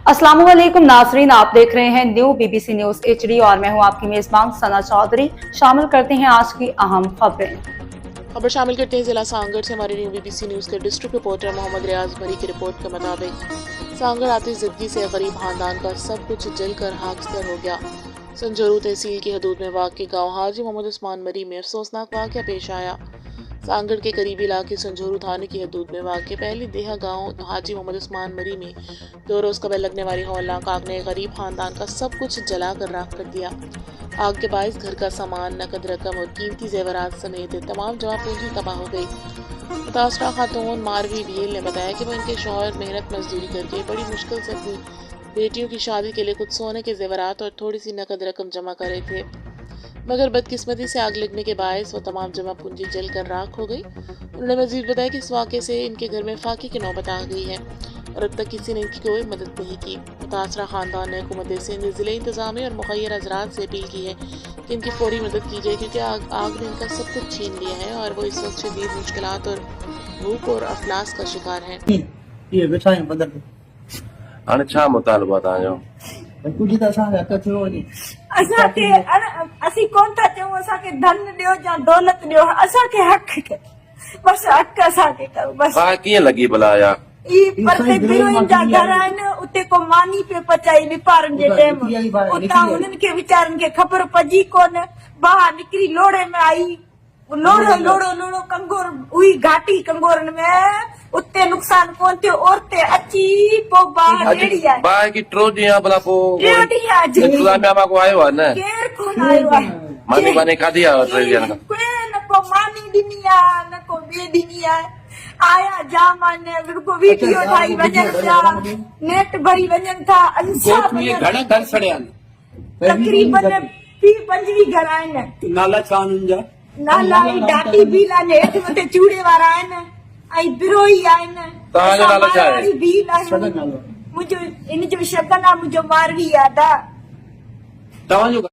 अस्सलाम वालेकुम नाजरीन, आप देख रहे हैं न्यू बीबीसी न्यूज HD और मैं हूं आपकी मेजबान सना चौधरी। शामिल करते हैं आज की अहम खबरें। खबर शामिल करते हैं जिला सांगड़ से हमारे न्यू बीबीसी न्यूज के डिस्ट्रिक्ट रिपोर्टर मोहम्मद रियाज मरी की रिपोर्ट के मुताबिक सांगड़ आती जिंदगी से गरीब खानदान का सब कुछ जलकर खाकसर हो गया। संजरू तहसील की हदूद में वाक़ गाँव हाजी मोहम्मद उस्मान मरी में अफसोसनाक वाक़या पेश आया। सांगड़ के करीबी इलाके संजरू थाने की हदूद में वाक़ पहली देहा गाँव हाजी मोहम्मद उस्मान मरी में 2 रोज़ कबल लगने वाली हौलनाक आग ने गरीब खानदान का सब कुछ जला कर राख कर दिया। आग के बायस घर का सामान, नकद रकम और कीमती जेवरात समेत तमाम जमा पूंजी तबाह हो गई। मुतासरा खातून मारवी ढील ने बताया कि वो इनके शौहर मेहनत मजदूरी करके बड़ी मुश्किल से अपनी बेटियों की शादी के लिए कुछ सोने के जेवरात और थोड़ी सी नकद रकम जमा कर रहे थे, मगर बदकिस्मती से आग लगने के बायस वो तमाम जमा पूंजी जल कर राख हो गई। उन्होंने मजीद बताया कि इस वाक़े से इनके घर में फाकी की नौबत आ गई है और अब तक किसी ने इनकी कोई मदद नहीं की। मुतासरा खानदान ने हुकूमत सिंध ज़िले इंतज़ामी और मुखय्यर हज़रात से अपील की है कि इनकी फौरी मदद की जाए, क्योंकि आग ने इनका सब कुछ छीन लिया है और वो इस वक्त शदीद मुश्किलात और भूख और अफलास का शिकार हैं। हाणे छा मुतालबा तव्हांजो? कुझु त असांखे हक़ थियो वञे। असांखे असीं कोन था चऊं असांखे धन ॾियो या दौलत ॾियो, असांखे हक़ बसि हक़ असांखे करो बसि। तव्हां कीअं लॻी भला या ई परते बिरोइन जा घर आहिनि, उते को मानी पे पचाई विपारनि जे टाइम उतां उन्हनि खे वीचारनि खे ख़बर पजी कोन, बाहि निकिरी लोड़े में आई, लोड़ो कंगोर हुई घाटी कंगोरनि में, उते नुक़सान कोन थियो, औरते अची पोइ बाहि ॾेड़ी आहे बाहि की टियों ॾींहुं भला पोइ इंतज़ामिया मां को आयो आहे न? केरु कोन आयो आहे। मानी बानी खाधी आहे 3 ॾींहंनि खां? न को मानी ॾिनी आहे न को ॿिए ॾिनी आहे। आया जाम आहिनि, रुगो वीडियो ठाही वञनि था, नेट भरी वञनि था, इंसाफ घणा घर सड़िया आहिनि? तक़रीबन 20-25 घर आहिनि। नाला छा हुननि जा? नाला डाटी बील आहिनि, हेठि मथे चूड़े वारा आहिनि ऐं बिरोई आहिनि। तव्हांजो नालो छा आहे? बील आहिनि। मुंहिंजो इन जो शगन आहे, मुंहिंजो मारवी आहे। तव्हांजो